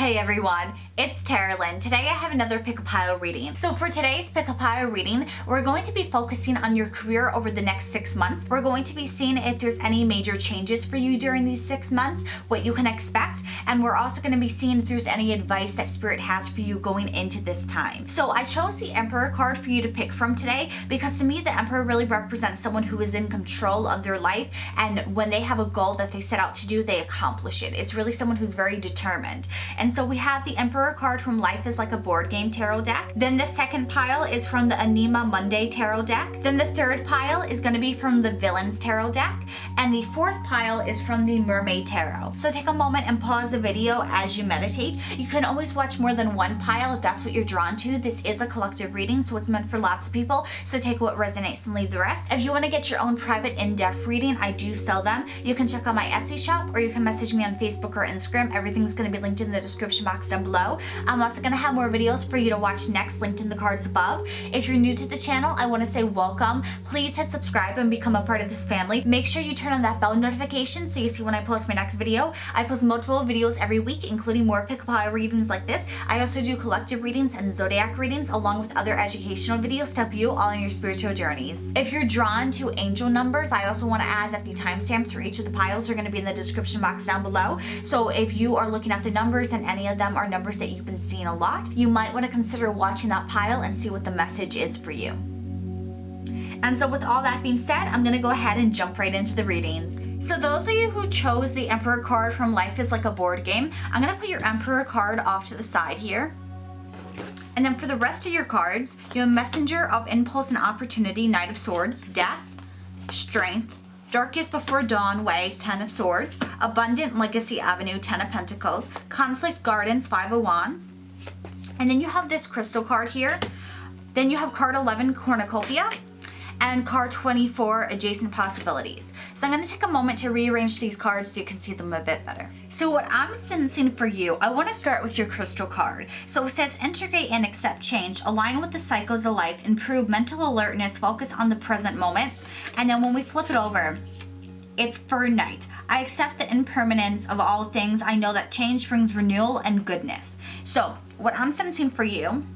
Hey everyone, it's Carolyn. Today I have another pick a pile reading. So for today's pick a pile reading, we're going to be focusing on your career over the next 6 months. We're going to be seeing if there's any major changes for you during these 6 months, what you can expect, and we're also going to be seeing if there's any advice that Spirit has for you going into this time. So I chose the Emperor card for you to pick from today because to me the Emperor really represents someone who is in control of their life, and when they have a goal that they set out to do, they accomplish it. It's really someone who's very determined. And so we have the Emperor card from Life is Like a Board Game tarot deck. Then the second pile is from the Anima Mundi tarot deck. Then the third pile is going to be from the Villains tarot deck. And the fourth pile is from the Mermaid Tarot. So take a moment and pause the video as you meditate. You can always watch more than one pile if that's what you're drawn to. This is a collective reading, so it's meant for lots of people. So take what resonates and leave the rest. If you want to get your own private in-depth reading, I do sell them. You can check out my Etsy shop or you can message me on Facebook or Instagram. Everything's going to be linked in the description box down below. I'm also going to have more videos for you to watch next, linked in the cards above. If you're new to the channel, I want to say welcome. Please hit subscribe and become a part of this family. Make sure you turn on that bell notification so you see when I post my next video. I post multiple videos every week, including more pick-a-pile readings like this. I also do collective readings and zodiac readings along with other educational videos to help you all in your spiritual journeys. If you're drawn to angel numbers, I also want to add that the timestamps for each of the piles are going to be in the description box down below. So if you are looking at the numbers and any of them are numbers that you've been seeing a lot, you might want to consider watching that pile and see what the message is for you. And so with all that being said, I'm going to go ahead and jump right into the readings. So those of you who chose the Emperor card from Life is Like a Board Game, I'm going to put your Emperor card off to the side here. And then for the rest of your cards, you have Messenger of Impulse and Opportunity, Knight of Swords, Death, Strength, Darkest Before Dawn, Ways, 10 of Swords, Abundant Legacy Avenue, 10 of Pentacles, Conflict Gardens, 5 of Wands. And then you have this crystal card here. Then you have card 11, Cornucopia, and card 24, Adjacent Possibilities. So I'm going to take a moment to rearrange these cards so you can see them a bit better. So what I'm sensing for you, I want to start with your crystal card. So it says integrate and accept change, align with the cycles of life, improve mental alertness, focus on the present moment. And then when we flip it over, it's for Knight. I accept the impermanence of all things. I know that change brings renewal and goodness. So what I'm sensing for you,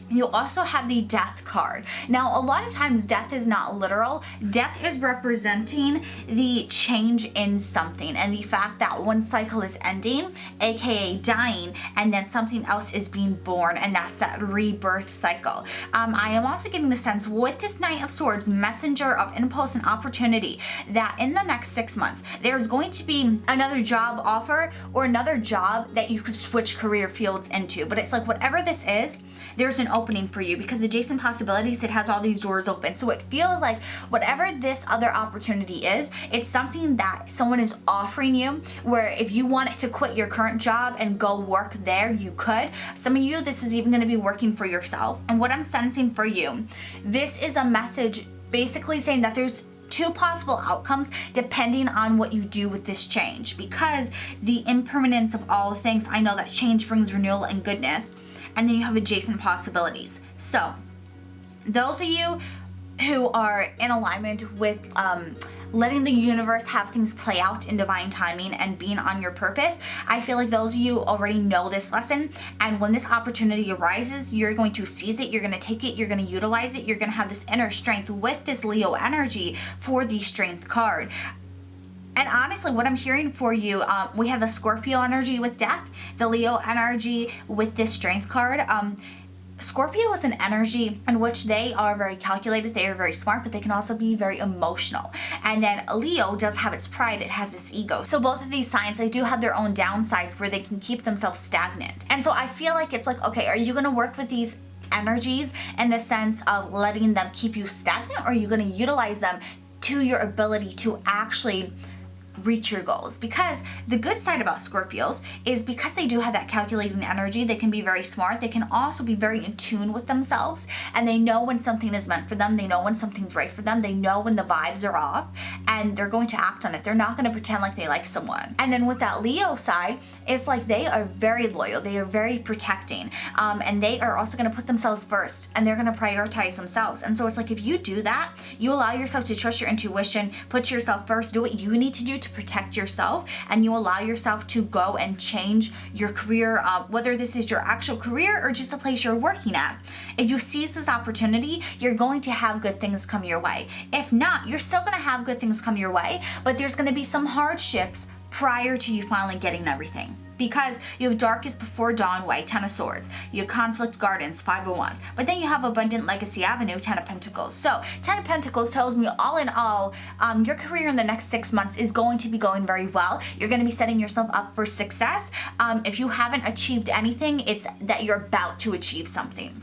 you also have the Death card. Now, a lot of times death is not literal. Death is representing the change in something and the fact that one cycle is ending, aka dying, and then something else is being born, and that's that rebirth cycle. I am also getting the sense with this Knight of Swords, Messenger of Impulse and Opportunity, that in the next 6 months, there's going to be another job offer or another job that you could switch career fields into. But it's like whatever this is, there's an opening for you because Adjacent Possibilities, it has all these doors open. So it feels like whatever this other opportunity is, it's something that someone is offering you where if you wanted to quit your current job and go work there, you could. Some of you, this is even going to be working for yourself. And what I'm sensing for you, this is a message basically saying that there's 2 possible outcomes depending on what you do with this change, because the impermanence of all things, I know that change brings renewal and goodness. And then you have Adjacent Possibilities. So those of you who are in alignment with letting the universe have things play out in divine timing and being on your purpose, I feel like those of you already know this lesson. And when this opportunity arises, you're going to seize it, you're going to take it, you're going to utilize it, you're going to have this inner strength with this Leo energy for the Strength card. And honestly, what I'm hearing for you, we have the Scorpio energy with Death, the Leo energy with this Strength card. Scorpio is an energy in which they are very calculated, they are very smart, but they can also be very emotional. And then Leo does have its pride, it has its ego. So both of these signs, they do have their own downsides where they can keep themselves stagnant. And so I feel like it's like, okay, are you going to work with these energies in the sense of letting them keep you stagnant, or are you going to utilize them to your ability to actually reach your goals? Because the good side about Scorpios is because they do have that calculating energy, they can be very smart, they can also be very in tune with themselves, and they know when something is meant for them, they know when something's right for them, they know when the vibes are off, and they're going to act on it. They're not going to pretend like they like someone. And then with that Leo side, it's like they are very loyal, they are very protecting, and they are also going to put themselves first, and they're going to prioritize themselves. And so it's like if you do that, you allow yourself to trust your intuition, put yourself first, do what you need to do to protect yourself, and you allow yourself to go and change your career, whether this is your actual career or just a place you're working at. If you seize this opportunity, you're going to have good things come your way. If not, you're still going to have good things come your way, but there's going to be some hardships prior to you finally getting everything. Because you have darkest before dawn way, 10 of swords. You have conflict gardens, 5 of wands. But then you have abundant legacy avenue, 10 of pentacles. So 10 of pentacles tells me all in all, your career in the next 6 months is going to be going very well. You're going to be setting yourself up for success. If you haven't achieved anything, it's that you're about to achieve something.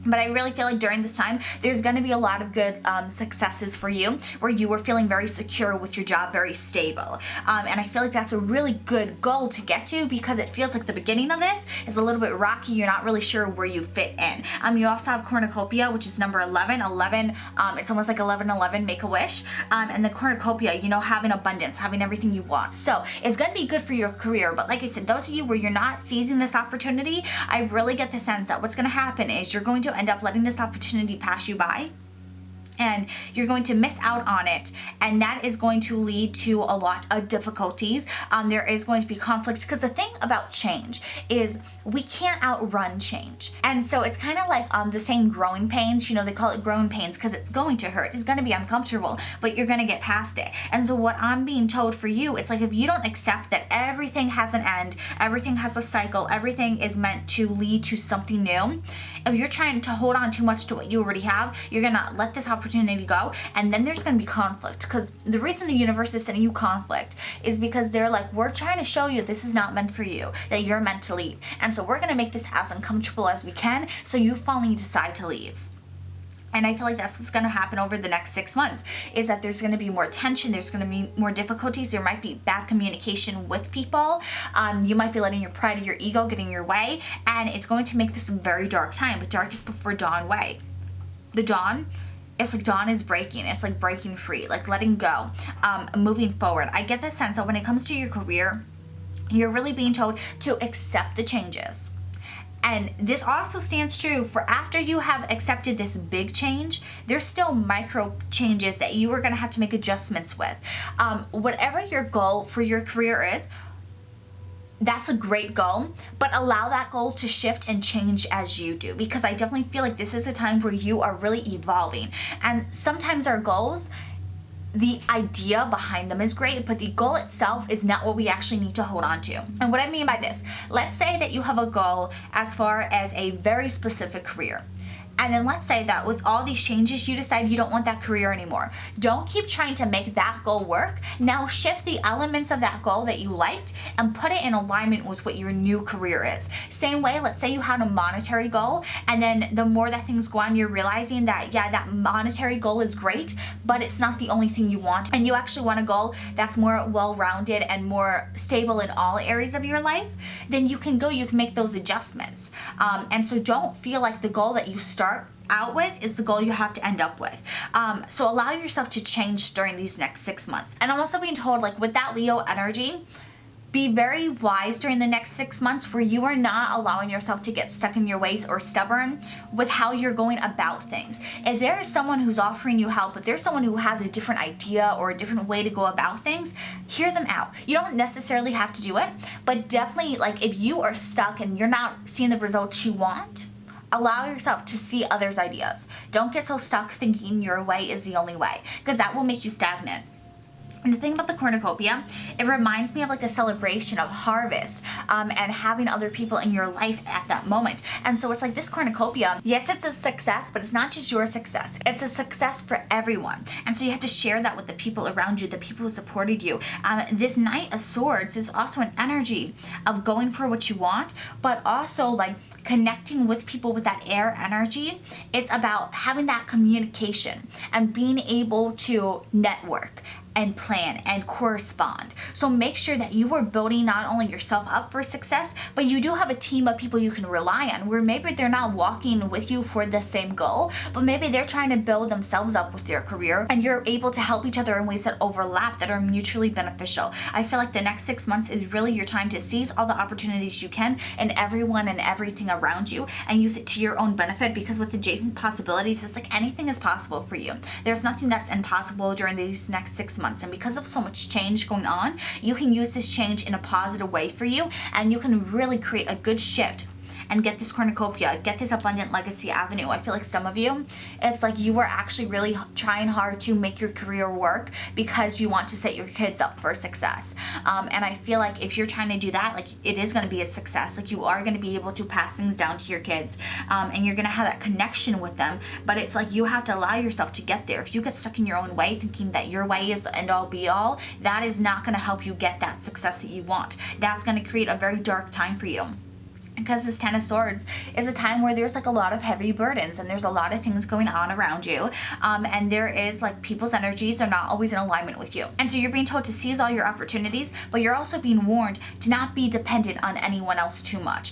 But I really feel like during this time, there's going to be a lot of good successes for you, where you are feeling very secure with your job, very stable. And I feel like that's a really good goal to get to, because it feels like the beginning of this is a little bit rocky. You're not really sure where you fit in. You also have cornucopia, which is number 11. 11, it's almost like 11, make a wish. And the cornucopia, you know, having abundance, having everything you want. So it's going to be good for your career. But like I said, those of you where you're not seizing this opportunity, I really get the sense that what's going to happen is you're going to end up letting this opportunity pass you by, and you're going to miss out on it, and that is going to lead to a lot of difficulties. There is going to be conflict, because the thing about change is we can't outrun change. And so it's kind of like the same growing pains, you know, they call it growing pains because it's going to hurt, it's going to be uncomfortable, but you're going to get past it. And so what I'm being told for you, it's like if you don't accept that everything has an end, everything has a cycle, everything is meant to lead to something new, if you're trying to hold on too much to what you already have, you're going to let this opportunity go, and then there's going to be conflict. Because the reason the universe is sending you conflict is because they're like, we're trying to show you this is not meant for you, that you're meant to leave. And so we're going to make this as uncomfortable as we can, so you finally decide to leave. And I feel like that's what's going to happen over the next 6 months, is that there's going to be more tension, there's going to be more difficulties, there might be bad communication with people, you might be letting your pride or your ego get in your way, and it's going to make this a very dark time, but darkest before dawn way. The dawn, it's like dawn is breaking, it's like breaking free, like letting go, moving forward. I get the sense that when it comes to your career, you're really being told to accept the changes. And this also stands true for after you have accepted this big change, there's still micro changes that you are going to have to make adjustments with. Whatever your goal for your career is, that's a great goal, but allow that goal to shift and change as you do, because I definitely feel like this is a time where you are really evolving. And sometimes our goals, the idea behind them is great, but the goal itself is not what we actually need to hold on to. And what I mean by this, let's say that you have a goal as far as a very specific career. And then let's say that with all these changes, you decide you don't want that career anymore. Don't keep trying to make that goal work. Now shift the elements of that goal that you liked and put it in alignment with what your new career is. Same way, let's say you had a monetary goal, and then the more that things go on, you're realizing that, yeah, that monetary goal is great, but it's not the only thing you want. And you actually want a goal that's more well-rounded and more stable in all areas of your life, then you can make those adjustments. And so don't feel like the goal that you start out with is the goal you have to end up with. So allow yourself to change during these next 6 months. And I'm also being told, like with that Leo energy, be very wise during the next 6 months where you are not allowing yourself to get stuck in your ways or stubborn with how you're going about things. If there is someone who's offering you help, if there's someone who has a different idea or a different way to go about things, hear them out. You don't necessarily have to do it, but definitely, like, if you are stuck and you're not seeing the results you want, allow yourself to see others' ideas. Don't get so stuck thinking your way is the only way, because that will make you stagnant. And the thing about the cornucopia, it reminds me of like a celebration of harvest, and having other people in your life at that moment. And so it's like this cornucopia, yes, it's a success, but it's not just your success. It's a success for everyone. And so you have to share that with the people around you, the people who supported you. This Knight of Swords is also an energy of going for what you want, but also like connecting with people with that air energy. It's about having that communication and being able to network and plan and correspond. So make sure that you are building not only yourself up for success, but you do have a team of people you can rely on, where maybe they're not walking with you for the same goal, but maybe they're trying to build themselves up with their career, and you're able to help each other in ways that overlap, that are mutually beneficial. I feel like the next 6 months is really your time to seize all the opportunities you can and everyone and everything around you, and use it to your own benefit, because with adjacent possibilities, it's like anything is possible for you. There's nothing that's impossible during these next 6 months. months. And because of so much change going on, you can use this change in a positive way for you, and you can really create a good shift and get this cornucopia, get this abundant legacy avenue. I feel like some of you, it's like you are actually really trying hard to make your career work because you want to set your kids up for success. And I feel like if you're trying to do that, like it is going to be a success. Like you are going to be able to pass things down to your kids, and you're going to have that connection with them. But it's like you have to allow yourself to get there. If you get stuck in your own way, thinking that your way is the end all be all, that is not going to help you get that success that you want. That's going to create a very dark time for you. Because this Ten of Swords is a time where there's like a lot of heavy burdens and there's a lot of things going on around you, and there is like people's energies are not always in alignment with you, and so you're being told to seize all your opportunities, but you're also being warned to not be dependent on anyone else too much.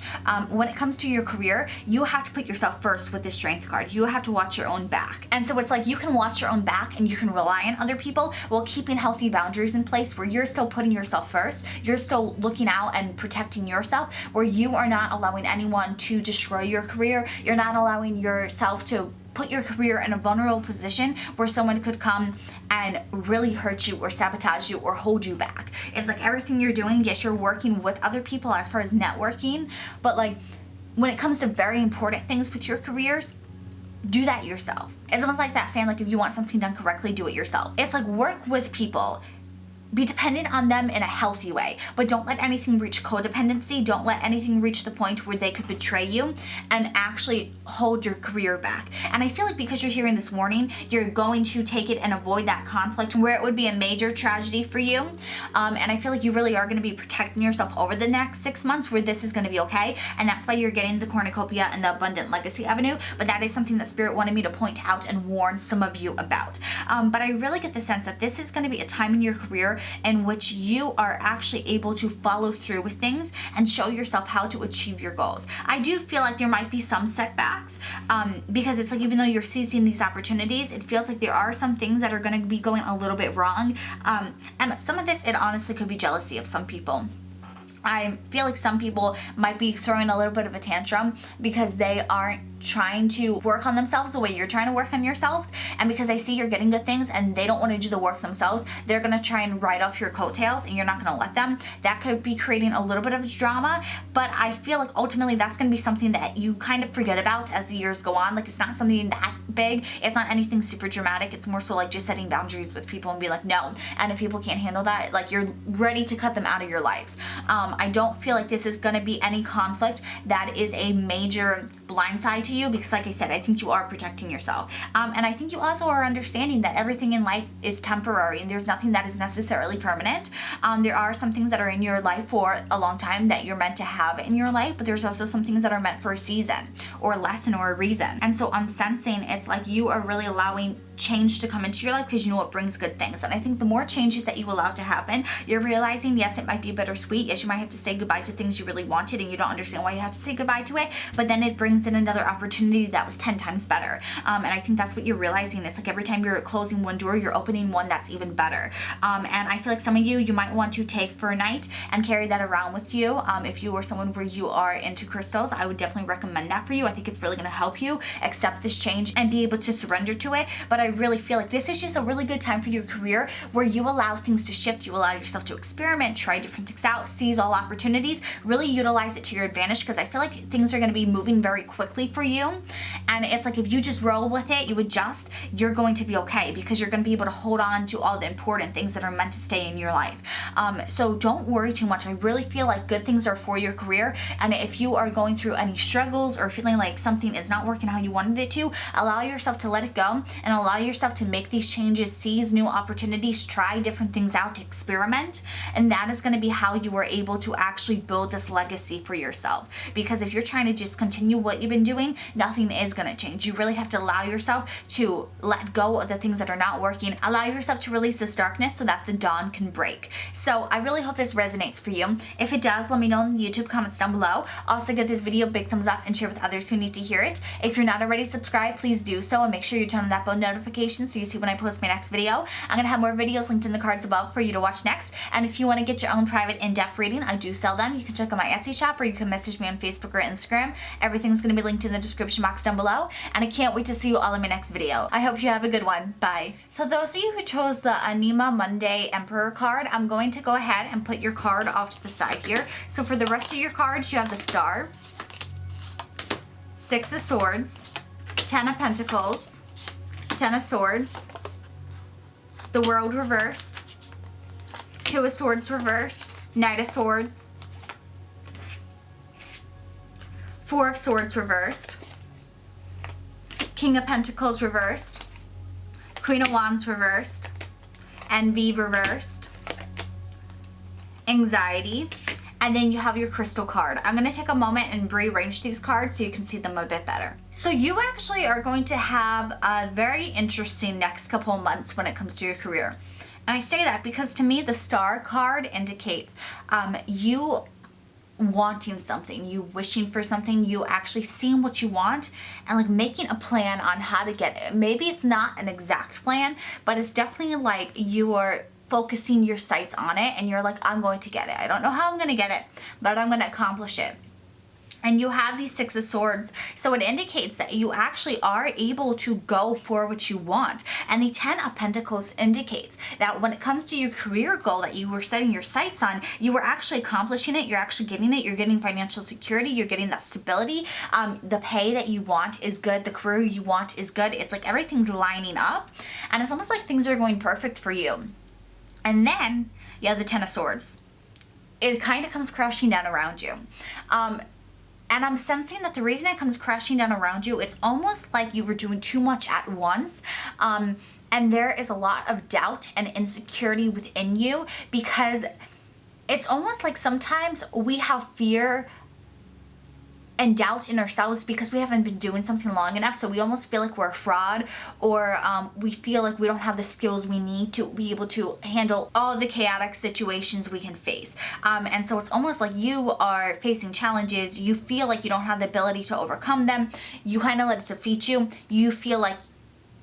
When it comes to your career, you have to put yourself first with the Strength card. You have to watch your own back, and so it's like you can watch your own back and you can rely on other people while keeping healthy boundaries in place where you're still putting yourself first, you're still looking out and protecting yourself, where you are not allowing anyone to destroy your career. You're not allowing yourself to put your career in a vulnerable position where someone could come and really hurt you or sabotage you or hold you back. It's like everything you're doing, yes, you're working with other people as far as networking, but like when it comes to very important things with your careers, do that yourself. It's almost like that saying, like, if you want something done correctly, do it yourself. It's like work with people. Be dependent on them in a healthy way, but don't let anything reach codependency. Don't let anything reach the point where they could betray you and actually hold your career back. And I feel like because you're hearing this warning, you're going to take it and avoid that conflict where it would be a major tragedy for you. And I feel like you really are going to be protecting yourself over the next 6 months where this is going to be okay. And that's why you're getting the cornucopia and the abundant legacy avenue. But that is something that Spirit wanted me to point out and warn some of you about. But I really get the sense that this is going to be a time in your career in which you are actually able to follow through with things and show yourself how to achieve your goals. I do feel like there might be some setbacks, because it's like even though you're seizing these opportunities, it feels like there are some things that are going to be going a little bit wrong. And some of this, it honestly could be jealousy of some people. I feel like some people might be throwing a little bit of a tantrum because they aren't trying to work on themselves the way you're trying to work on yourselves, and because they see you're getting good things and they don't want to do the work themselves, they're going to try and ride off your coattails and you're not going to let them. That could be creating a little bit of drama, but I feel like ultimately that's going to be something that you kind of forget about as the years go on. Like it's not something that big, it's not anything super dramatic, it's more so like just setting boundaries with people and be like no, and if people can't handle that, like you're ready to cut them out of your lives. I don't feel like this is going to be any conflict that is a major blindside to you, because like I said, I think you are protecting yourself, and I think you also are understanding that everything in life is temporary and there's nothing that is necessarily permanent. There are some things that are in your life for a long time that you're meant to have in your life, but there's also some things that are meant for a season or a lesson or a reason. And so I'm sensing it's like you are really allowing change to come into your life because you know it brings good things. And I think the more changes that you allow to happen, you're realizing, yes, it might be bittersweet. Yes, you might have to say goodbye to things you really wanted and you don't understand why you have to say goodbye to it, but then it brings in another opportunity that was 10 times better. And I think that's what you're realizing. It's like every time you're closing one door, you're opening one that's even better. And I feel like some of you might want to take for a night and carry that around with you. If you are someone where you are into crystals, I would definitely recommend that for you. I think it's really going to help you accept this change and be able to surrender to it. But I really feel like this is just a really good time for your career where you allow things to shift, you allow yourself to experiment, try different things out, seize all opportunities, really utilize it to your advantage, because I feel like things are going to be moving very quickly for you. And it's like if you just roll with it, you adjust, you're going to be okay, because you're going to be able to hold on to all the important things that are meant to stay in your life. So don't worry too much. I really feel like good things are for your career, and if you are going through any struggles or feeling like something is not working how you wanted it to, allow yourself to let it go and allow yourself to make these changes, seize new opportunities, try different things out, to experiment. And that is going to be how you are able to actually build this legacy for yourself. Because if you're trying to just continue what you've been doing, nothing is going to change. You really have to allow yourself to let go of the things that are not working, allow yourself to release this darkness so that the dawn can break. So I really hope this resonates for you. If it does, let me know in the YouTube comments down below. Also give this video a big thumbs up and share with others who need to hear it. If you're not already subscribed, please do so, and make sure you turn on that bell notification notifications so you see when I post my next video. I'm going to have more videos linked in the cards above for you to watch next. And if you want to get your own private in-depth reading, I do sell them. You can check out my Etsy shop or you can message me on Facebook or Instagram. Everything's going to be linked in the description box down below. And I can't wait to see you all in my next video. I hope you have a good one. Bye. So those of you who chose the Anima Monday Emperor card, I'm going to go ahead and put your card off to the side here. So for the rest of your cards, you have the Star, Six of Swords, Ten of Pentacles, Ten of Swords, the World reversed, Two of Swords reversed, Knight of Swords, Four of Swords reversed, King of Pentacles reversed, Queen of Wands reversed, Envy reversed, Anxiety, and then you have your Crystal card. I'm going to take a moment and rearrange these cards so you can see them a bit better. So you actually are going to have a very interesting next couple months when it comes to your career. And I say that because to me the Star card indicates you wanting something, you wishing for something, you actually seeing what you want and like making a plan on how to get it. Maybe it's not an exact plan, but it's definitely like you are focusing your sights on it and you're like, I'm going to get it. I don't know how I'm going to get it, but I'm going to accomplish it. And you have these Six of Swords, so it indicates that you actually are able to go for what you want. And the Ten of Pentacles indicates that when it comes to your career goal that you were setting your sights on, you were actually accomplishing it, you're actually getting it, you're getting financial security, you're getting that stability, the pay that you want is good, the career you want is good. It's like everything's lining up and it's almost like things are going perfect for you. And then you have the Ten of Swords. It kind of comes crashing down around you. And I'm sensing that the reason it comes crashing down around you, it's almost like you were doing too much at once. And there is a lot of doubt and insecurity within you because it's almost like sometimes we have fear and doubt in ourselves because we haven't been doing something long enough. So we almost feel like we're a fraud, or we feel like we don't have the skills we need to be able to handle all the chaotic situations we can face. And so it's almost like you are facing challenges. You feel like you don't have the ability to overcome them. You kind of let it defeat you. You feel like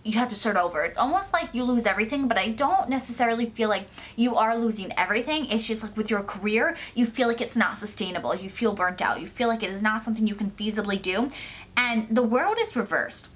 you have to start over. It's almost like you lose everything, but I don't necessarily feel like you are losing everything. It's just like with your career, you feel like it's not sustainable. You feel burnt out. You feel like it is not something you can feasibly do. And the World is reversed.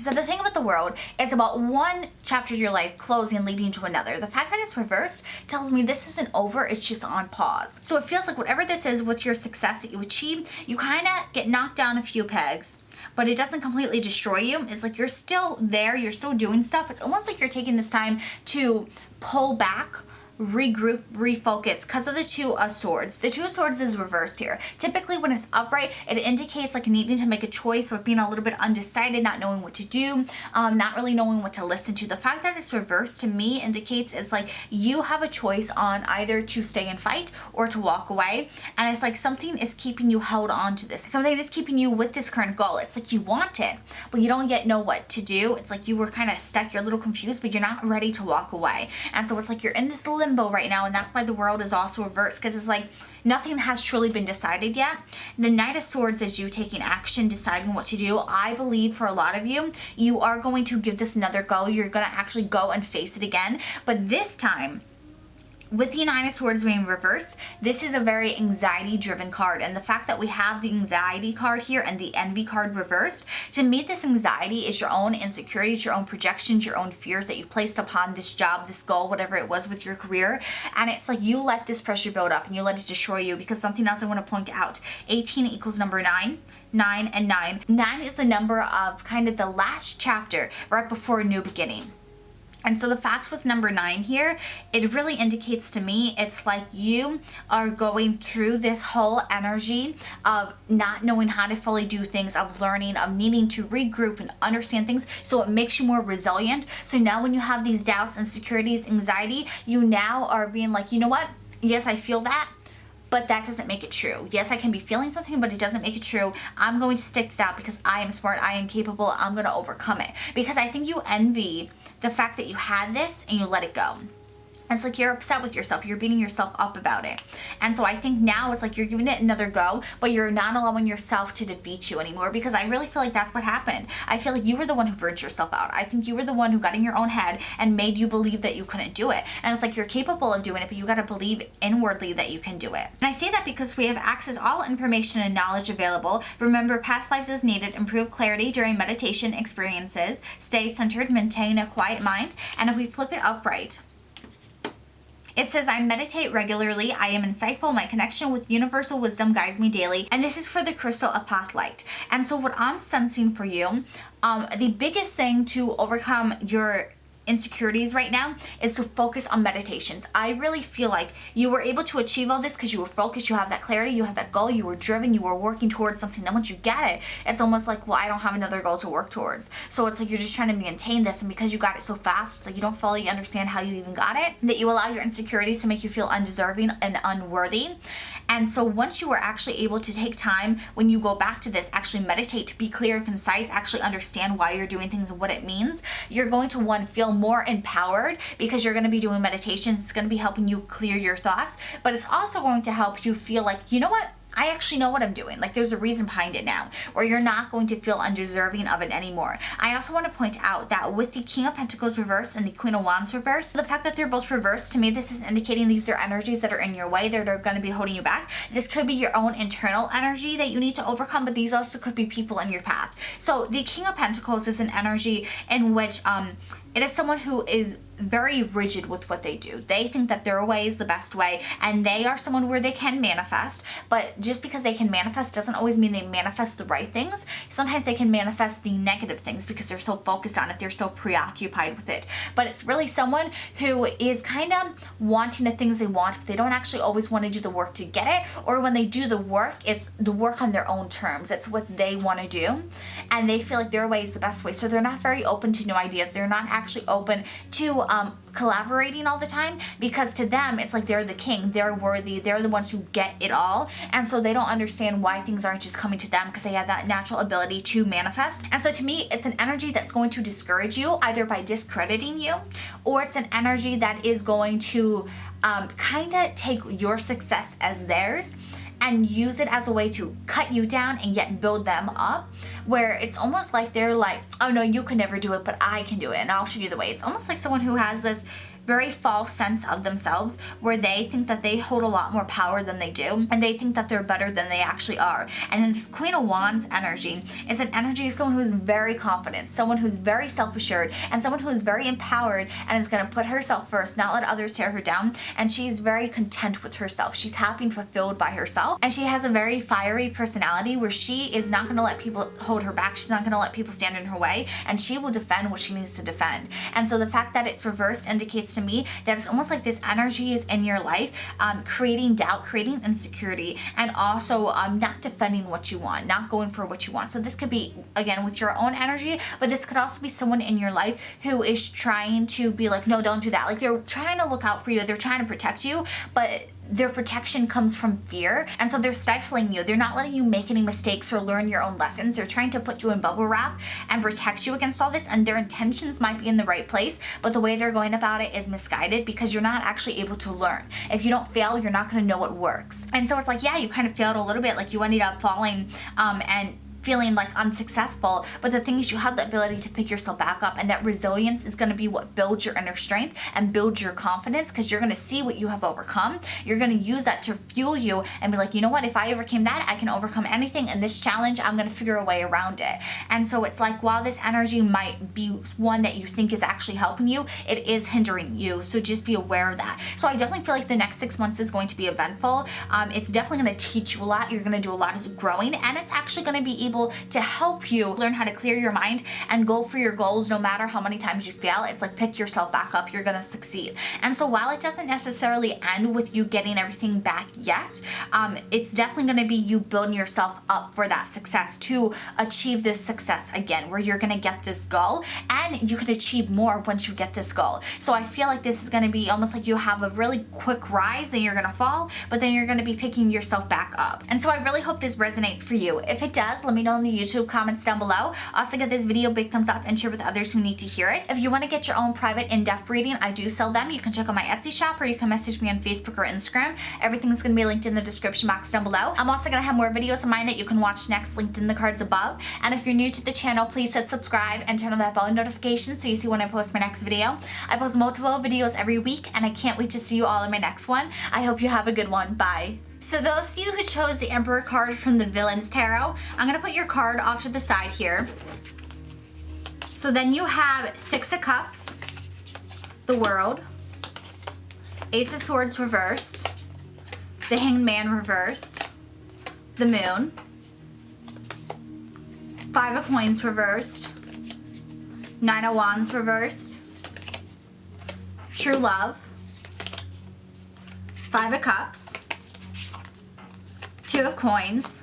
So the thing about the World, it's about one chapter of your life closing, leading to another. The fact that it's reversed tells me this isn't over, it's just on pause. So it feels like whatever this is with your success that you achieve, you kind of get knocked down a few pegs, but it doesn't completely destroy you. It's like you're still there, you're still doing stuff. It's almost like you're taking this time to pull back, regroup, refocus because of the Two of Swords. The Two of Swords is reversed here. Typically when it's upright, it indicates like needing to make a choice, but being a little bit undecided, not knowing what to do, not really knowing what to listen to. The fact that it's reversed to me indicates it's like you have a choice on either to stay and fight or to walk away. And it's like something is keeping you held on to this. Something is keeping you with this current goal. It's like you want it, but you don't yet know what to do. It's like you were kind of stuck, you're a little confused, but you're not ready to walk away. And so it's like you're in this limbo right now, and that's why the World is also reversed, because it's like nothing has truly been decided yet. The Knight of Swords is you taking action, deciding what to do. I believe for a lot of you, you are going to give this another go. You're going to actually go and face it again, but this time with the Nine of Swords being reversed, this is a very anxiety-driven card. And the fact that we have the Anxiety card here and the Envy card reversed, to me this anxiety is your own insecurities, your own projections, your own fears that you placed upon this job, this goal, whatever it was with your career. And it's like you let this pressure build up and you let it destroy you, because something else I want to point out, 18 equals number 9. 9 and 9. 9 is the number of kind of the last chapter right before a new beginning. And so the fact with number 9 here, it really indicates to me, it's like you are going through this whole energy of not knowing how to fully do things, of learning, of needing to regroup and understand things, so it makes you more resilient. So now when you have these doubts, insecurities, anxiety, you now are being like, you know what? Yes, I feel that, but that doesn't make it true. Yes, I can be feeling something, but it doesn't make it true. I'm going to stick this out because I am smart, I am capable, I'm going to overcome it. Because I think you envy the fact that you had this and you let it go. It's like you're upset with yourself. You're beating yourself up about it. And so I think now it's like you're giving it another go, but you're not allowing yourself to defeat you anymore, because I really feel like that's what happened. I feel like you were the one who burned yourself out. I think you were the one who got in your own head and made you believe that you couldn't do it. And it's like you're capable of doing it, but you got to believe inwardly that you can do it. And I say that because we have access to all information and knowledge available. Remember past lives as needed, improve clarity during meditation experiences, stay centered, maintain a quiet mind. And if we flip it upright, it says, I meditate regularly. I am insightful. My connection with universal wisdom guides me daily. And this is for the crystal empath light. And so what I'm sensing for you, the biggest thing to overcome your insecurities right now is to focus on meditations. I really feel like you were able to achieve all this because you were focused, you have that clarity, you have that goal, you were driven, you were working towards something. Then once you get it, it's almost like, well, I don't have another goal to work towards. So it's like you're just trying to maintain this, and because you got it so fast, it's like you don't fully understand how you even got it, that you allow your insecurities to make you feel undeserving and unworthy. And so once you were actually able to take time, when you go back to this, actually meditate, to be clear, concise, actually understand why you're doing things and what it means, you're going to, one, feel more empowered because you're going to be doing meditations. It's going to be helping you clear your thoughts, but it's also going to help you feel like, you know what? I actually know what I'm doing. Like there's a reason behind it now, or you're not going to feel undeserving of it anymore. I also want to point out that with the King of Pentacles reversed and the Queen of Wands reversed, the fact that they're both reversed, to me, this is indicating these are energies that are in your way, that are going to be holding you back. This could be your own internal energy that you need to overcome, but these also could be people in your path. So the King of Pentacles is an energy in which it is someone who is very rigid with what they do. They think that their way is the best way, and they are someone where they can manifest, but just because they can manifest doesn't always mean they manifest the right things. Sometimes they can manifest the negative things because they're so focused on it, they're so preoccupied with it. But it's really someone who is kind of wanting the things they want, but they don't actually always want to do the work to get it, or when they do the work, it's the work on their own terms. It's what they want to do, and they feel like their way is the best way, so they're not very open to new ideas. They're not actually open to collaborating all the time, because to them it's like they're the king, they're worthy, they're the ones who get it all, and so they don't understand why things aren't just coming to them, because they have that natural ability to manifest. And so to me, it's an energy that's going to discourage you either by discrediting you, or it's an energy that is going to kind of take your success as theirs and use it as a way to cut you down and yet build them up, where it's almost like they're like, oh no, you can never do it, but I can do it and I'll show you the way. It's almost like someone who has this very false sense of themselves, where they think that they hold a lot more power than they do, and they think that they're better than they actually are. And then this Queen of Wands energy is an energy of someone who's very confident, someone who's very self-assured, and someone who is very empowered and is going to put herself first, not let others tear her down. And she's very content with herself. She's happy and fulfilled by herself, and she has a very fiery personality where she is not going to let people hold her back. She's not going to let people stand in her way, and she will defend what she needs to defend. And so the fact that it's reversed indicates to me that it's almost like this energy is in your life, creating doubt, creating insecurity, and also not defending what you want, not going for what you want. So this could be, again, with your own energy, but this could also be someone in your life who is trying to be like, no, don't do that. Like they're trying to look out for you, they're trying to protect you, but their protection comes from fear, and so they're stifling you. They're not letting you make any mistakes or learn your own lessons. They're trying to put you in bubble wrap and protect you against all this, and their intentions might be in the right place, but the way they're going about it is misguided, because you're not actually able to learn. If you don't fail, you're not going to know what works. And so it's like, yeah, you kind of failed a little bit, like you ended up falling and feeling like unsuccessful, but the thing is, you have the ability to pick yourself back up, and that resilience is going to be what builds your inner strength and builds your confidence, because you're going to see what you have overcome. You're going to use that to fuel you and be like, you know what, if I overcame that, I can overcome anything, and this challenge, I'm going to figure a way around it. And so it's like, while this energy might be one that you think is actually helping you, it is hindering you, so just be aware of that. So I definitely feel like the next 6 months is going to be eventful. It's definitely going to teach you a lot. You're going to do a lot of growing, and it's actually going to be able to help you learn how to clear your mind and go for your goals. No matter how many times you fail, it's like, pick yourself back up, you're gonna succeed. And so while it doesn't necessarily end with you getting everything back yet, it's definitely gonna be you building yourself up for that success, to achieve this success again, where you're gonna get this goal, and you can achieve more once you get this goal. So I feel like this is gonna be almost like you have a really quick rise, then you're gonna fall, but then you're gonna be picking yourself back up. And so I really hope this resonates for you. If it does, let me know know in the YouTube comments down below. Also give this video a big thumbs up and share with others who need to hear it. If you want to get your own private in-depth reading, I do sell them. You can check out my Etsy shop or you can message me on Facebook or Instagram. Everything's going to be linked in the description box down below. I'm also going to have more videos of mine that you can watch next, linked in the cards above. And if you're new to the channel, please hit subscribe and turn on that bell notification so you see when I post my next video. I post multiple videos every week and I can't wait to see you all in my next one. I hope you have a good one. Bye. So those of you who chose the Emperor card from the Villains Tarot, I'm going to put your card off to the side here. So then you have Six of Cups, the World, Ace of Swords reversed, the Hanged Man reversed, the Moon, Five of Coins reversed, Nine of Wands reversed, True Love, Five of Cups, Two of Coins,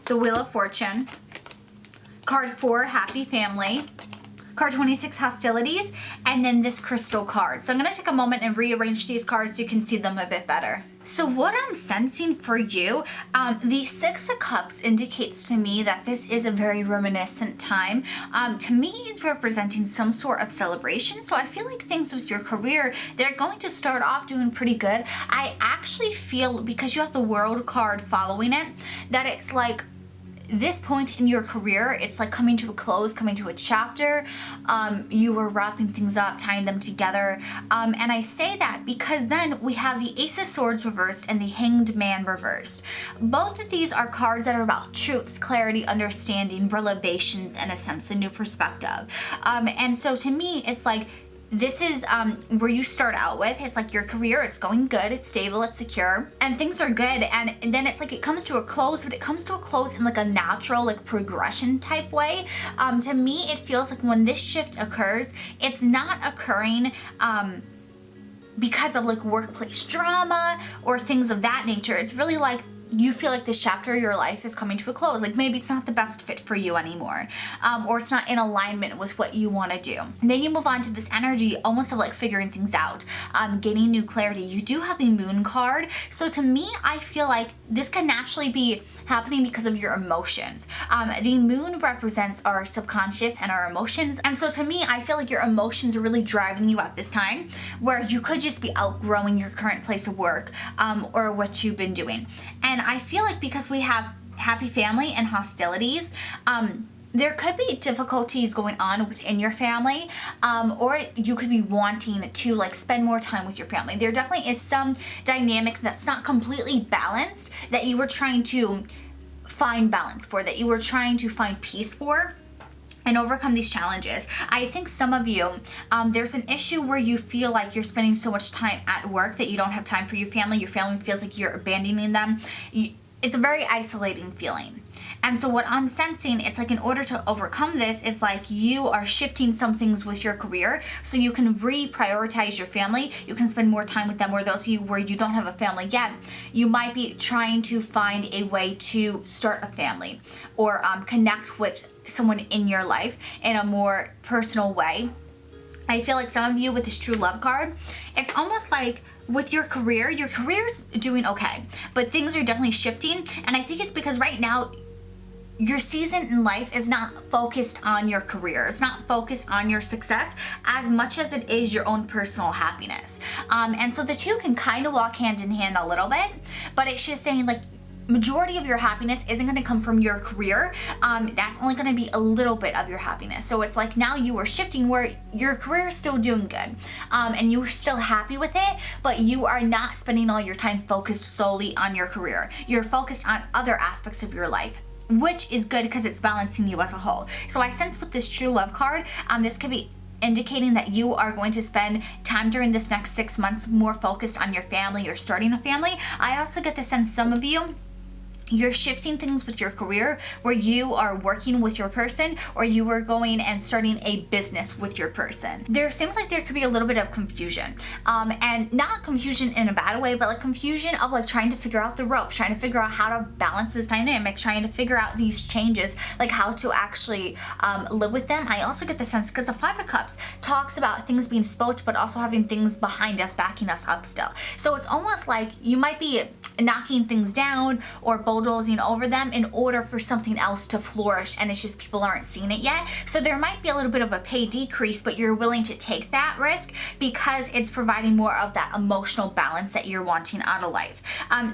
the Wheel of Fortune, card 4, Happy Family, card 26, Hostilities, and then this crystal card. So I'm going to take a moment and rearrange these cards so you can see them a bit better. So what I'm sensing for you, the Six of Cups indicates to me that this is a very reminiscent time. To me, it's representing some sort of celebration. So I feel like things with your career, they're going to start off doing pretty good. I actually feel, because you have the World card following it, that it's like this point in your career, it's like coming to a close, coming to a chapter. You were wrapping things up, tying them together. And I say that because then we have the Ace of Swords reversed and the Hanged Man reversed. Both of these are cards that are about truths, clarity, understanding, revelations, and a sense of new perspective. And so to me, it's like, this is where you start out with. It's like your career, it's going good, it's stable, it's secure, and things are good. And then it's like it comes to a close, but it comes to a close in like a natural, like progression type way. To me, it feels like when this shift occurs, it's not occurring because of like workplace drama or things of that nature. It's really like you feel like this chapter of your life is coming to a close. Like maybe it's not the best fit for you anymore, or it's not in alignment with what you want to do. And then you move on to this energy almost of like figuring things out, gaining new clarity. You do have the Moon card. So to me, I feel like this can naturally be happening because of your emotions. The Moon represents our subconscious and our emotions. And so to me, I feel like your emotions are really driving you at this time, where you could just be outgrowing your current place of work, or what you've been doing. And I feel like because we have Happy Family and Hostilities, there could be difficulties going on within your family, or you could be wanting to like spend more time with your family. There definitely is some dynamic that's not completely balanced that you were trying to find balance for, that you were trying to find peace for and overcome these challenges. I think some of you, there's an issue where you feel like you're spending so much time at work that you don't have time for your family. Your family feels like you're abandoning them. It's a very isolating feeling. And so what I'm sensing, it's like in order to overcome this, it's like you are shifting some things with your career so you can reprioritize your family. You can spend more time with them. Or those of you where you don't have a family yet, you might be trying to find a way to start a family or connect with someone in your life in a more personal way. I feel like some of you with this True Love card, it's almost like with your career's doing okay, but things are definitely shifting. And I think it's because right now your season in life is not focused on your career. It's not focused on your success as much as it is your own personal happiness. And so the two can kind of walk hand in hand a little bit, but it's just saying like majority of your happiness isn't going to come from your career. That's only going to be a little bit of your happiness. So it's like now you are shifting where your career is still doing good, and you're still happy with it, but you are not spending all your time focused solely on your career. You're focused on other aspects of your life, which is good because it's balancing you as a whole. So I sense with this True Love card, this could be indicating that you are going to spend time during this next 6 months more focused on your family. You're starting a family. I also get the sense some of you, you're shifting things with your career where you are working with your person or you are going and starting a business with your person. There seems like there could be a little bit of confusion, and not confusion in a bad way, but like confusion of like trying to figure out the ropes, trying to figure out how to balance this dynamic, trying to figure out these changes, like how to actually live with them. I also get the sense because the Five of Cups talks about things being spoke, but also having things behind us, backing us up still. So it's almost like you might be knocking things down or bulldozing over them in order for something else to flourish, and it's just people aren't seeing it yet. So there might be a little bit of a pay decrease, but you're willing to take that risk because it's providing more of that emotional balance that you're wanting out of life.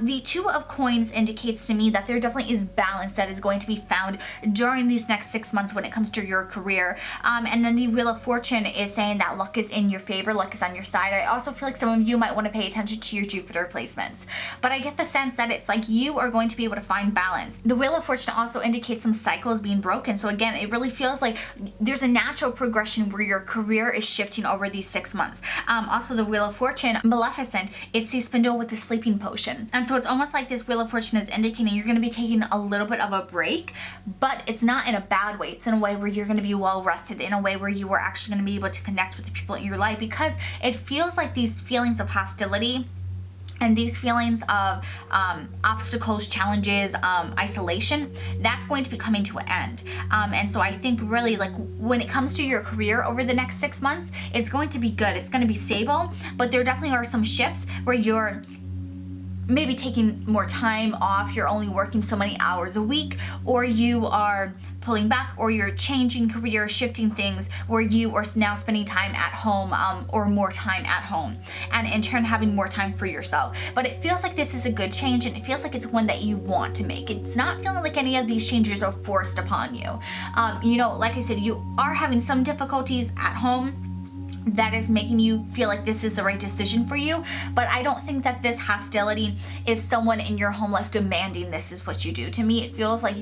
The Two of Coins indicates to me that there definitely is balance that is going to be found during these next 6 months when it comes to your career. And then the Wheel of Fortune is saying that luck is in your favor, luck is on your side. I also feel like some of you might want to pay attention to your Jupiter placements, but I get the sense that it's like you are going to be able to find balance. The Wheel of Fortune also indicates some cycles being broken. So again, it really feels like there's a natural progression where your career is shifting over these 6 months. Also the Wheel of Fortune, Maleficent, it's the spindle with the sleeping potion. And so it's almost like this Wheel of Fortune is indicating you're going to be taking a little bit of a break, but it's not in a bad way. It's in a way where you're going to be well rested, in a way where you are actually going to be able to connect with the people in your life, because it feels like these feelings of hostility and these feelings of obstacles, challenges, isolation, that's going to be coming to an end. And so I think really, like, when it comes to your career over the next 6 months, it's going to be good. It's going to be stable, but there definitely are some shifts where you're maybe taking more time off, you're only working so many hours a week, or you are pulling back, or you're changing career, shifting things where you are now spending time at home, or more time at home, and in turn having more time for yourself. But it feels like this is a good change, and it feels like it's one that you want to make. It's not feeling like any of these changes are forced upon you. You know, like I said, you are having some difficulties at home that is making you feel like this is the right decision for you, but I don't think that this hostility is someone in your home life demanding this is what you do. To me, it feels like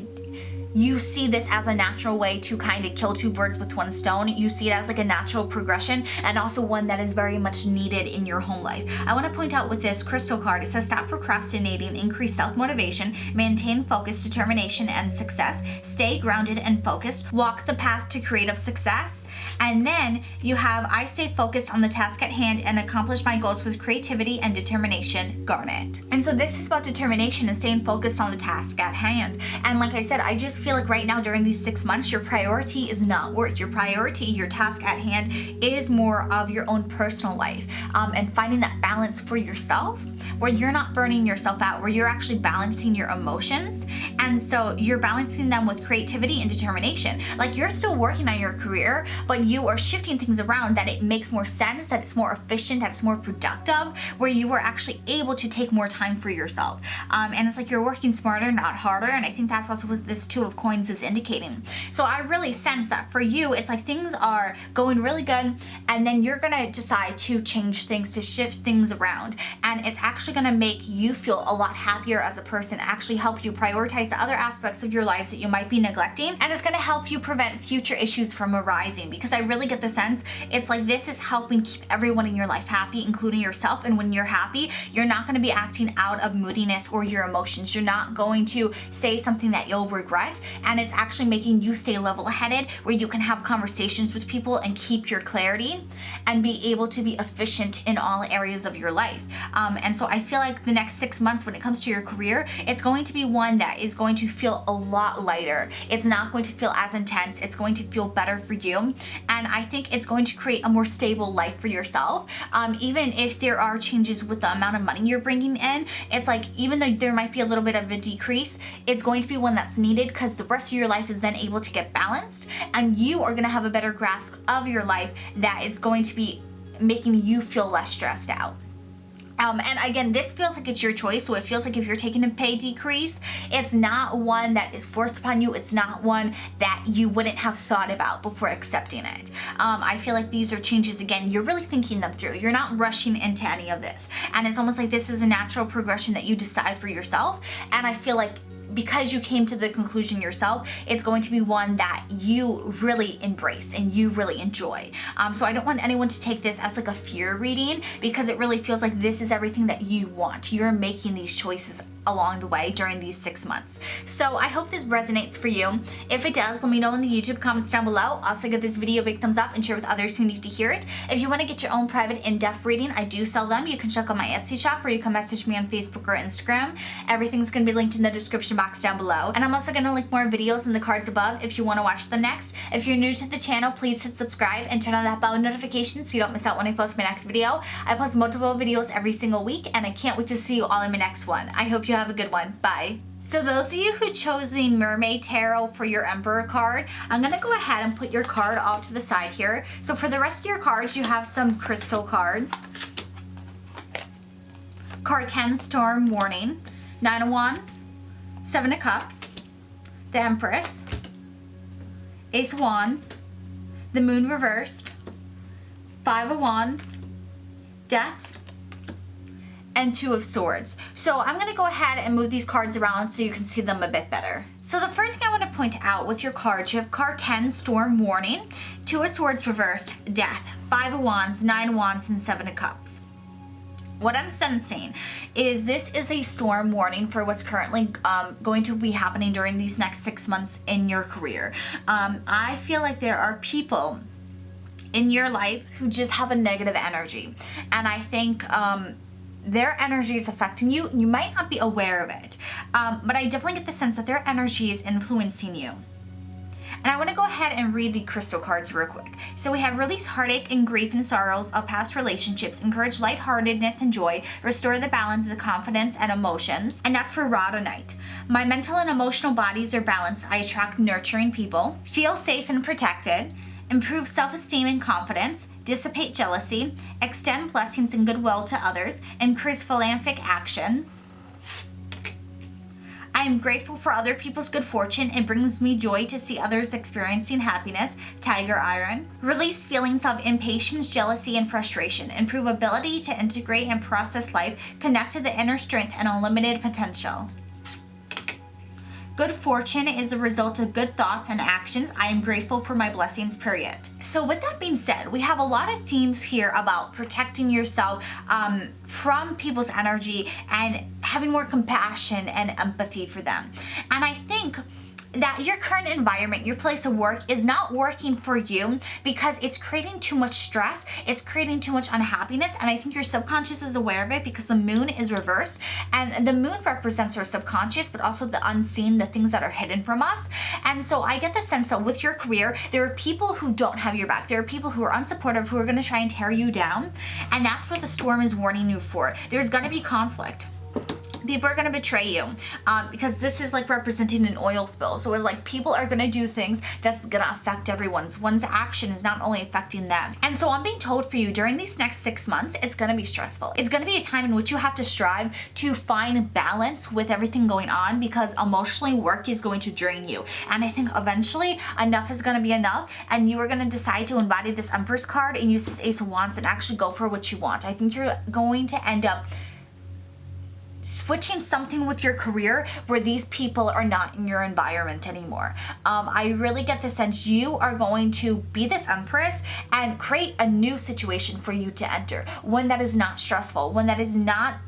you see this as a natural way to kind of kill two birds with one stone. You see it as like a natural progression, and also one that is very much needed in your home life. I want to point out with this crystal card, it says stop procrastinating, increase self-motivation, maintain focus, determination, and success, stay grounded and focused, walk the path to creative success. And then you have I stay focused on the task at hand and accomplish my goals with creativity and determination, Garnet. And so this is about determination and staying focused on the task at hand. And like I said, I just feel like right now during these 6 months, your priority is not work. Your priority, your task at hand, is more of your own personal life, and finding that balance for yourself where you're not burning yourself out, where you're actually balancing your emotions. And so you're balancing them with creativity and determination. Like, you're still working on your career, but you are shifting things around that it makes more sense, that it's more efficient, that it's more productive, where you are actually able to take more time for yourself. And it's like you're working smarter, not harder. And I think that's also what this Two of Coins is indicating. So I really sense that for you, it's like things are going really good, and then you're gonna decide to change things, to shift things around. And it's actually gonna make you feel a lot happier as a person, actually help you prioritize the other aspects of your lives that you might be neglecting. And it's gonna help you prevent future issues from arising, because I really get the sense it's like this is helping keep everyone in your life happy, including yourself. And when you're happy, you're not gonna be acting out of moodiness or your emotions. You're not going to say something that you'll regret. And it's actually making you stay level-headed, where you can have conversations with people and keep your clarity and be able to be efficient in all areas of your life. And so I feel like the next 6 months when it comes to your career, it's going to be one that is going to feel a lot lighter. It's not going to feel as intense. It's going to feel better for you. And I think it's going to create a more stable life for yourself. Even if there are changes with the amount of money you're bringing in, it's like, even though there might be a little bit of a decrease, it's going to be one that's needed, because the rest of your life is then able to get balanced, and you are going to have a better grasp of your life that is going to be making you feel less stressed out. And again, this feels like it's your choice. So it feels like if you're taking a pay decrease, it's not one that is forced upon you. It's not one that you wouldn't have thought about before accepting it. I feel like these are changes, again, you're really thinking them through. You're not rushing into any of this. And it's almost like this is a natural progression that you decide for yourself. And I feel like because you came to the conclusion yourself, it's going to be one that you really embrace and you really enjoy. So I don't want anyone to take this as like a fear reading, because it really feels like this is everything that you want. You're making these choices along the way during these 6 months. So I hope this resonates for you. If it does, let me know in the YouTube comments down below. Also give this video a big thumbs up and share with others who need to hear it. If you want to get your own private in-depth reading, I do sell them. You can check out my Etsy shop, or you can message me on Facebook or Instagram. Everything's going to be linked in the description description box down below. And I'm also going to link more videos in the cards above if you want to watch them next. If you're new to the channel, please hit subscribe and turn on that bell notification so you don't miss out when I post my next video. I post multiple videos every single week, and I can't wait to see you all in my next one. I hope you have a good one. Bye. So those of you who chose the Mermaid Tarot for your Emperor card, I'm going to go ahead and put your card off to the side here. So for the rest of your cards, you have some crystal cards. Card 10, Storm Warning. 9 of Wands. 7 of Cups. The Empress. Ace of Wands. The Moon reversed. 5 of Wands. Death. And 2 of Swords. So I'm going to go ahead and move these cards around so you can see them a bit better. So the first thing I want to point out with your cards, you have card 10, Storm Warning, 2 of Swords reversed, Death, 5 of Wands, 9 of Wands, and 7 of Cups. What I'm sensing is this is a storm warning for what's currently going to be happening during these next 6 months in your career. I feel like there are people in your life who just have a negative energy. And I think their energy is affecting you. You might not be aware of it, but I definitely get the sense that their energy is influencing you. And I want to go ahead and read the crystal cards real quick. So we have release heartache and grief and sorrows of past relationships, encourage lightheartedness and joy, restore the balance of confidence and emotions. And that's for Rhodonite. My mental and emotional bodies are balanced. I attract nurturing people. Feel safe and protected. Improve self-esteem and confidence, dissipate jealousy, extend blessings and goodwill to others, increase philanthropic actions. I am grateful for other people's good fortune. It brings me joy to see others experiencing happiness. Tiger Iron. Release feelings of impatience, jealousy, and frustration. Improve ability to integrate and process life. Connect to the inner strength and unlimited potential. Good fortune is a result of good thoughts and actions. I am grateful for my blessings, period. So with that being said, we have a lot of themes here about protecting yourself from people's energy and having more compassion and empathy for them. And I think that your current environment, your place of work, is not working for you because it's creating too much stress, it's creating too much unhappiness, and I think your subconscious is aware of it because the moon is reversed, and the moon represents our subconscious, but also the unseen, the things that are hidden from us. And so I get the sense that with your career, there are people who don't have your back. There are people who are unsupportive, who are going to try and tear you down, and that's what the storm is warning you for. There's going to be conflict. People are going to betray you because this is like representing an oil spill. So it's like people are going to do things that's going to affect everyone's. One's action is not only affecting them. And so I'm being told for you during these next 6 months, it's going to be stressful. It's going to be a time in which you have to strive to find balance with everything going on because emotionally work is going to drain you. And I think eventually enough is going to be enough and you are going to decide to embody this Empress card and use this Ace of Wands and actually go for what you want. I think you're going to end up switching something with your career where these people are not in your environment anymore. I really get the sense you are going to be this Empress and create a new situation for you to enter. One that is not stressful, one that is not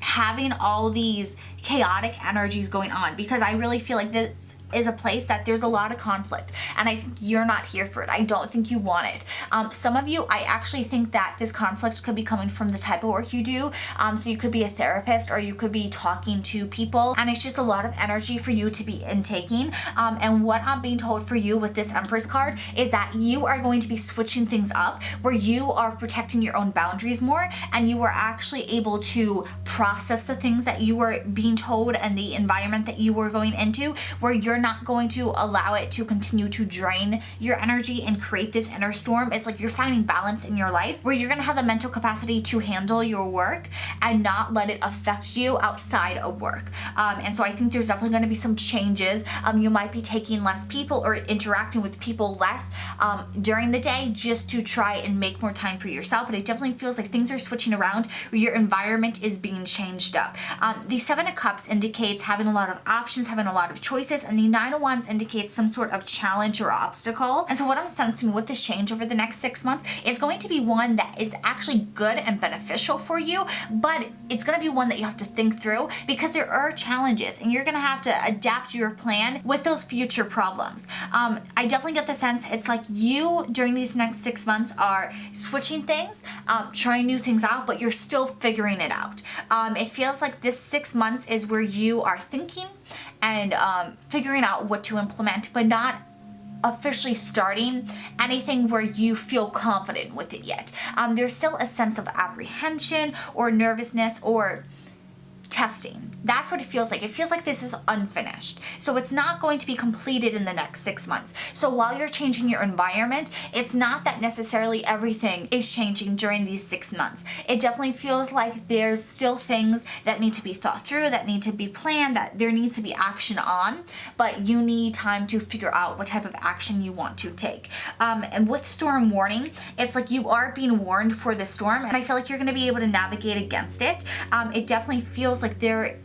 having all these chaotic energies going on, because I really feel like this is a place that there's a lot of conflict and I think you're not here for it. I don't think you want it. Some of you, I actually think that this conflict could be coming from the type of work you do. So you could be a therapist or you could be talking to people and it's just a lot of energy for you to be intaking. And what I'm being told for you with this Empress card is that you are going to be switching things up where you are protecting your own boundaries more and you are actually able to process the things that you were being told and the environment that you were going into, where you're not going to allow it to continue to drain your energy and create this inner storm. It's like you're finding balance in your life where you're going to have the mental capacity to handle your work and not let it affect you outside of work. And so I think there's definitely going to be some changes. You might be taking less people or interacting with people less during the day just to try and make more time for yourself. But it definitely feels like things are switching around where your environment is being changed up. The Seven of Cups indicates having a lot of options, having a lot of choices, and the the Nine of Wands indicates some sort of challenge or obstacle. And so what I'm sensing with this change over the next 6 months is going to be one that is actually good and beneficial for you, but it's going to be one that you have to think through because there are challenges and you're going to have to adapt your plan with those future problems. I definitely get the sense it's like you during these next 6 months are switching things, trying new things out, but you're still figuring it out. It feels like this 6 months is where you are thinking and figuring out what to implement, but not officially starting anything where you feel confident with it yet. There's still a sense of apprehension or nervousness or testing. That's what it feels like. It feels like this is unfinished. So it's not going to be completed in the next 6 months. So while you're changing your environment, it's not that necessarily everything is changing during these 6 months. It definitely feels like there's still things that need to be thought through, that need to be planned, that there needs to be action on, but you need time to figure out what type of action you want to take. And with storm warning, it's like you are being warned for the storm, and I feel like you're going to be able to navigate against it. It definitely feels like there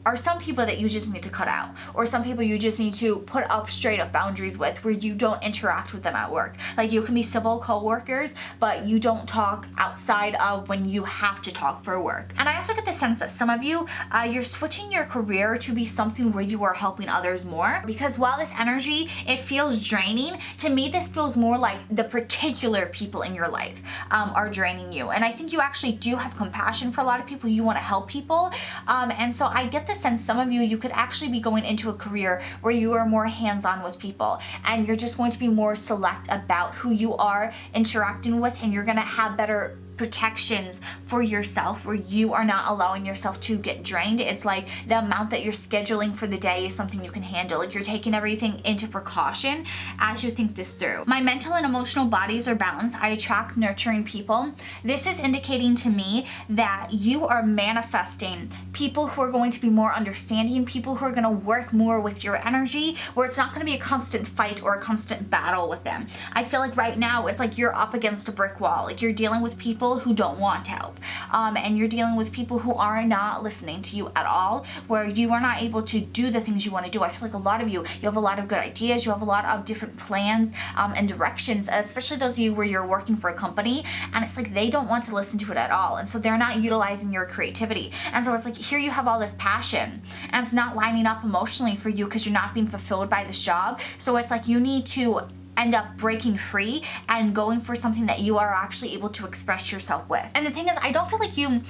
are some people that you just need to cut out, or some people you just need to put up straight up boundaries with where you don't interact with them at work. Like you can be civil co-workers, but you don't talk outside of when you have to talk for work. And I also get the sense that some of you, you're switching your career to be something where you are helping others more, because while this energy, it feels draining, to me this feels more like the particular people in your life are draining you. And I think you actually do have compassion for a lot of people. You want to help people. And so I get the sense some of you could actually be going into a career where you are more hands-on with people and you're just going to be more select about who you are interacting with, and you're going to have better protections for yourself where you are not allowing yourself to get drained. It's like the amount that you're scheduling for the day is something you can handle. Like you're taking everything into precaution as you think this through. My mental and emotional bodies are balanced. I attract nurturing people. This is indicating to me that you are manifesting people who are going to be more understanding, people who are going to work more with your energy, where it's not going to be a constant fight or a constant battle with them. I feel like right now it's like you're up against a brick wall. Like you're dealing with people who don't want help, and you're dealing with people who are not listening to you at all, where you are not able to do the things you want to do. I feel like a lot of you have a lot of good ideas, you have a lot of different plans and directions, especially those of you where you're working for a company and it's like they don't want to listen to it at all, and so they're not utilizing your creativity. And so it's like here you have all this passion and it's not lining up emotionally for you because you're not being fulfilled by this job. So it's like you need to end up breaking free and going for something that you are actually able to express yourself with. And the thing is, I don't feel like you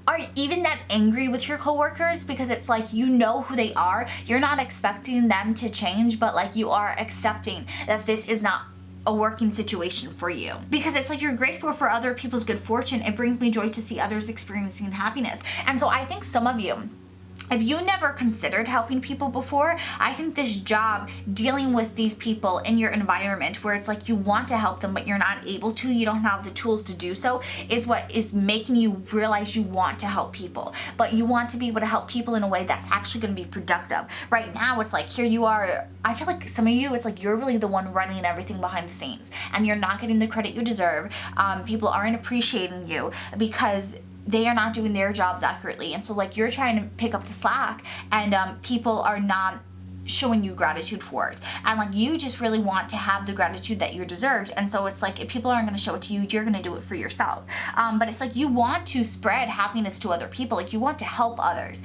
are even that angry with your coworkers, because it's like you know who they are. You're not expecting them to change, but like you are accepting that this is not a working situation for you, because it's like you're grateful for other people's good fortune. It brings me joy to see others experiencing happiness. And so I think some of you, if you never considered helping people before, I think this job dealing with these people in your environment where it's like you want to help them but you're not able to, you don't have the tools to do so, is what is making you realize you want to help people. But you want to be able to help people in a way that's actually going to be productive. Right now it's like here you are, I feel like some of you, it's like you're really the one running everything behind the scenes and you're not getting the credit you deserve. People aren't appreciating you because they are not doing their jobs accurately, and so like you're trying to pick up the slack and people are not showing you gratitude for it, and like you just really want to have the gratitude that you're deserved. And so it's like if people aren't going to show it to you, you're going to do it for yourself. But it's like you want to spread happiness to other people, like you want to help others.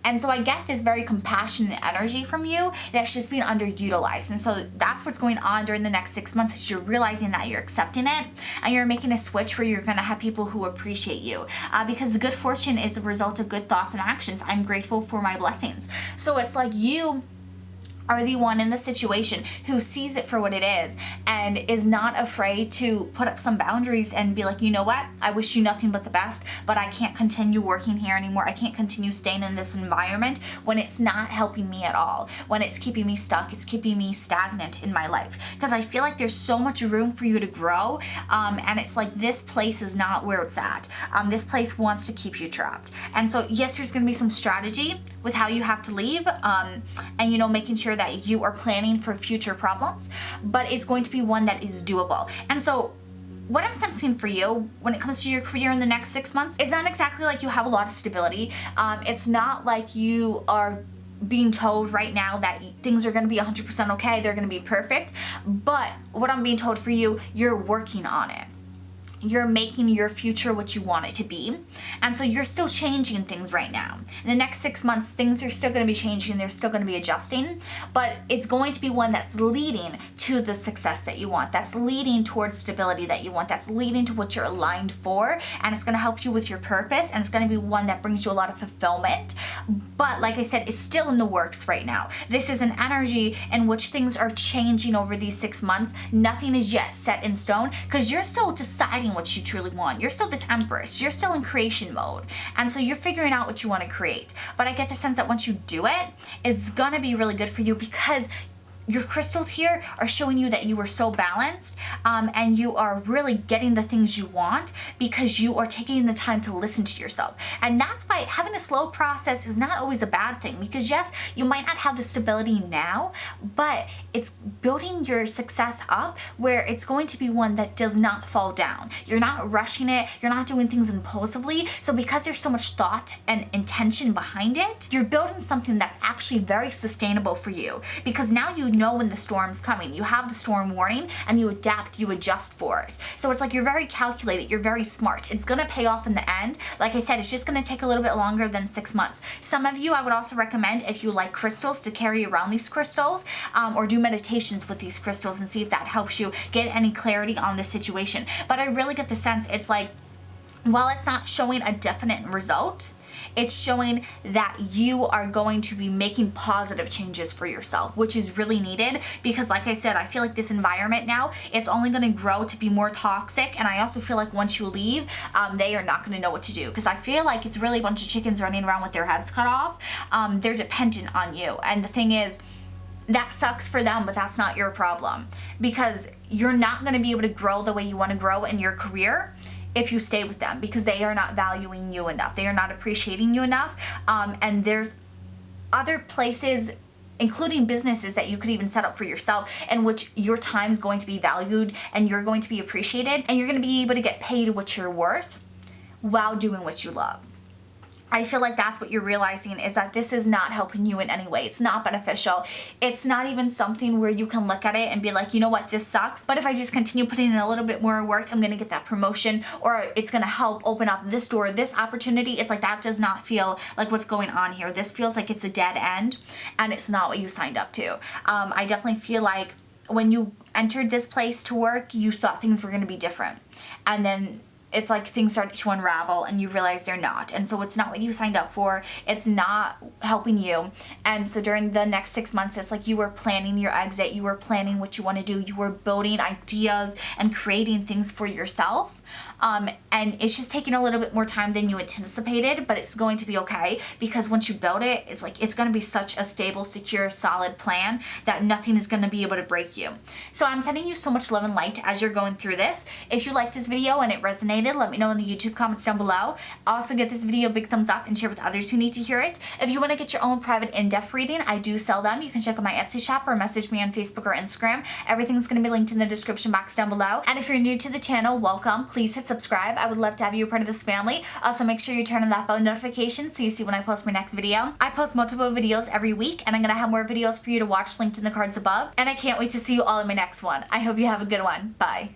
And so I get this very compassionate energy from you that's just being underutilized. And so that's what's going on during the next 6 months, is you're realizing that you're accepting it and you're making a switch where you're going to have people who appreciate you, because good fortune is the result of good thoughts and actions. I'm grateful for my blessings. So it's like you are the one in the situation who sees it for what it is and is not afraid to put up some boundaries and be like, you know what, I wish you nothing but the best, but I can't continue working here anymore. I can't continue staying in this environment when it's not helping me at all, when it's keeping me stuck, it's keeping me stagnant in my life. Because I feel like there's so much room for you to grow, and it's like this place is not where it's at. This place wants to keep you trapped. And so yes, there's going to be some strategy with how you have to leave, and you know, making sure that you are planning for future problems, but it's going to be one that is doable. And so what I'm sensing for you when it comes to your career in the next 6 months is not exactly like you have a lot of stability. It's not like you are being told right now that things are going to be 100% okay, they're going to be perfect, but what I'm being told for you, you're working on it. You're making your future what you want it to be. And so you're still changing things right now. In the next 6 months, things are still going to be changing. They're still going to be adjusting, but it's going to be one that's leading to the success that you want. That's leading towards stability that you want. That's leading to what you're aligned for. And it's going to help you with your purpose. And it's going to be one that brings you a lot of fulfillment. But like I said, it's still in the works right now. This is an energy in which things are changing over these 6 months. Nothing is yet set in stone because you're still deciding what you truly want. You're still this empress. You're still in creation mode. And so you're figuring out what you want to create. But I get the sense that once you do it, it's gonna be really good for you because your crystals here are showing you that you are so balanced and you are really getting the things you want because you are taking the time to listen to yourself. And that's why having a slow process is not always a bad thing, because yes, you might not have the stability now, but it's building your success up where it's going to be one that does not fall down. You're not rushing it. You're not doing things impulsively. So because there's so much thought and intention behind it, you're building something that's actually very sustainable for you, because now you know when the storm's coming. You have the storm warning and you adapt, you adjust for it. So it's like you're very calculated, you're very smart. It's gonna pay off in the end. Like I said, it's just gonna take a little bit longer than 6 months. Some of you, I would also recommend, if you like crystals, to carry around these crystals or do meditations with these crystals and see if that helps you get any clarity on the situation. But I really get the sense it's like, while it's not showing a definite result, it's showing that you are going to be making positive changes for yourself, which is really needed because like I said, I feel like this environment now, it's only going to grow to be more toxic. And I also feel like once you leave, they are not going to know what to do, because I feel like it's really a bunch of chickens running around with their heads cut off. They're dependent on you. And the thing is, that sucks for them, but that's not your problem, because you're not going to be able to grow the way you want to grow in your career if you stay with them, because they are not valuing you enough. They are not appreciating you enough. And there's other places, including businesses, that you could even set up for yourself in which your time is going to be valued and you're going to be appreciated and you're going to be able to get paid what you're worth while doing what you love. I feel like that's what you're realizing, is that this is not helping you in any way. It's not beneficial. It's not even something where you can look at it and be like, you know what, this sucks, but if I just continue putting in a little bit more work, I'm gonna get that promotion, or it's gonna help open up this door, this opportunity. It's like, that does not feel like what's going on here. This feels like it's a dead end and it's not what you signed up to. I definitely feel like when you entered this place to work, you thought things were gonna be different. And then it's like things start to unravel and you realize they're not. And so it's not what you signed up for. It's not helping you. And so during the next 6 months, it's like you were planning your exit. You were planning what you want to do. You were building ideas and creating things for yourself. And it's just taking a little bit more time than you anticipated, but it's going to be okay, because once you build it, it's like, it's going to be such a stable, secure, solid plan that nothing is going to be able to break you. So I'm sending you so much love and light as you're going through this. If you liked this video and it resonated, let me know in the YouTube comments down below. Also, give this video a big thumbs up and share with others who need to hear it. If you want to get your own private in-depth reading, I do sell them. You can check out my Etsy shop or message me on Facebook or Instagram. Everything's going to be linked in the description box down below. And if you're new to the channel, welcome. Please hit subscribe. I would love to have you a part of this family. Also, make sure you turn on that bell notification so you see when I post my next video. I post multiple videos every week, and I'm gonna have more videos for you to watch linked in the cards above. And I can't wait to see you all in my next one. I hope you have a good one. Bye.